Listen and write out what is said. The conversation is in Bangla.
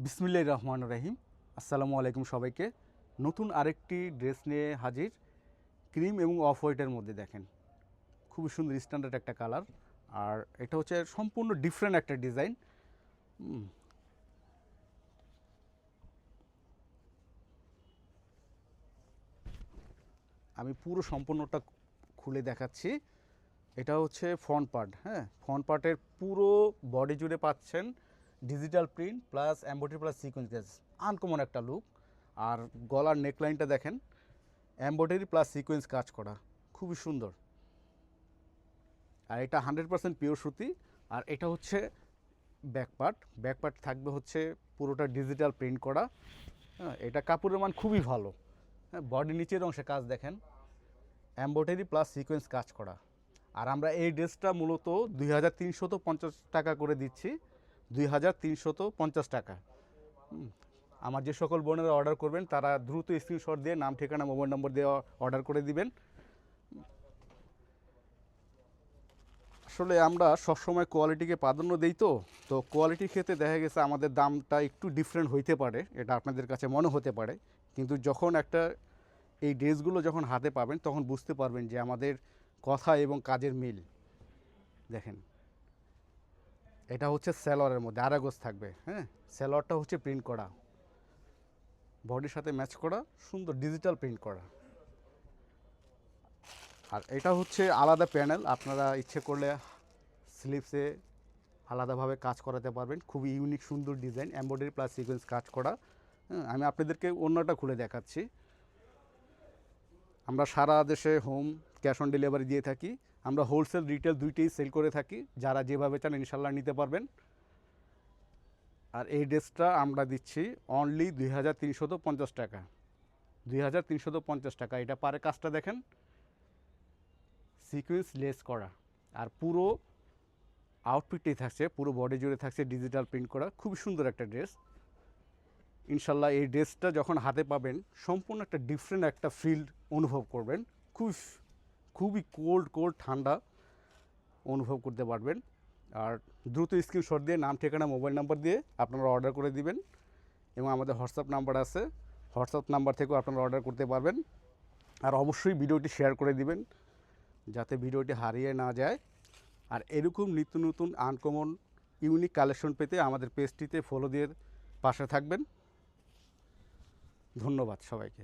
বিসমিল্লাহির রহমানির রহিম। আসসালামু আলাইকুম সবাইকে। নতুন আরেকটি ড্রেস নিয়ে হাজির, ক্রিম এবং অফ হোয়াইটের মধ্যে। দেখেন খুবই সুন্দর স্ট্যান্ডার্ড একটা কালার, আর এটা হচ্ছে সম্পূর্ণ ডিফারেন্ট একটা ডিজাইন। আমি পুরো সম্পূর্ণটা খুলে দেখাচ্ছি। এটা হচ্ছে ফ্রন্ট পার্ট। হ্যাঁ, ফ্রন্ট পার্টের পুরো বডি জুড়ে পাচ্ছেন digital print plus embroidery plus sequence কাজ, আনকমন একটা লুক। আর গলার নেকলাইনটা দেখেন এমব্রয়ডারি প্লাস সিকোয়েন্স কাজ করা, খুবই সুন্দর। আর এটা 100% পিওর সুতি। আর এটা হচ্ছে ব্যাক পার্ট থাকবে হচ্ছে পুরোটা ডিজিটাল প্রিন্ট করা। হ্যাঁ, এটা কাপড়ের মান খুবই ভালো। হ্যাঁ, বডি নিচের অংশে কাজ দেখেন এমব্রয়ডারি প্লাস সিকোয়েন্স কাজ করা। আর আমরা এই ড্রেসটা মূলত 2350 টাকা করে দিচ্ছি, 2350 টাকা। আমার যে সকল বোনেরা অর্ডার করবেন তারা দ্রুত স্ক্রিনশট দিয়ে নাম, ঠিকানা, মোবাইল নম্বর দিয়ে অর্ডার করে দিবেন। আসলে আমরা সবসময় কোয়ালিটিকে প্রাধান্য দিই, তো কোয়ালিটির ক্ষেত্রে দেখা গেছে আমাদের দামটা একটু ডিফারেন্ট হইতে পারে, এটা আপনাদের কাছে মনে হতে পারে। কিন্তু যখন এই ড্রেসগুলো যখন হাতে পাবেন তখন বুঝতে পারবেন যে আমাদের কথা এবং কাজের মিল। দেখেন এটা হচ্ছে সেলরের মধ্যে আরাগোজ থাকবে। হ্যাঁ, সেলরটা হচ্ছে প্রিন্ট করা, বডির সাথে ম্যাচ করা, সুন্দর ডিজিটাল প্রিন্ট করা। আর এটা হচ্ছে আলাদা প্যানেল, আপনারা ইচ্ছে করলে স্লিভসে আলাদাভাবে কাজ করাতে পারবেন। খুবই ইউনিক সুন্দর ডিজাইন, এমব্রয়ডারি প্লাস সিকোয়েন্স কাজ করা। হ্যাঁ, আমি আপনাদেরকে অন্যটা খুলে দেখাচ্ছি। আমরা সারা দেশে হোম ক্যাশ অন ডেলিভারি দিয়ে থাকি। আমরা হোলসেল রিটেল দুইটাই সেল করে থাকি, যারা যেভাবে চান ইনশাল্লাহ নিতে পারবেন। আর এই ড্রেসটা আমরা দিচ্ছি অনলি 2350 টাকা, 2350 টাকা। এটা পারে কাজটা দেখেন সিকোয়েন্স লেস করা, আর পুরো আউটফিটটাই থাকছে, পুরো বডি জুড়ে থাকছে ডিজিটাল প্রিন্ট করা। খুবই সুন্দর একটা ড্রেস। ইনশাল্লাহ এই ড্রেসটা যখন হাতে পাবেন সম্পূর্ণ একটা ডিফারেন্ট একটা ফিল অনুভব করবেন। খুবই কোল্ড ঠান্ডা অনুভব করতে পারবেন। আর দ্রুত স্ক্রিনশট দিয়ে নাম, ঠিকানা, মোবাইল নাম্বার দিয়ে আপনারা অর্ডার করে দিবেন। এবং আমাদের হোয়াটসঅ্যাপ নাম্বার আছে, হোয়াটসঅ্যাপ নাম্বার থেকেও আপনারা অর্ডার করতে পারবেন। আর অবশ্যই ভিডিওটি শেয়ার করে দিবেন যাতে ভিডিওটি হারিয়ে না যায়। আর এরকম নিত্য নতুন আনকমন ইউনিক কালেকশন পেতে আমাদের পেজটিতে ফলো দিয়ে পাশে থাকবেন। ধন্যবাদ সবাইকে।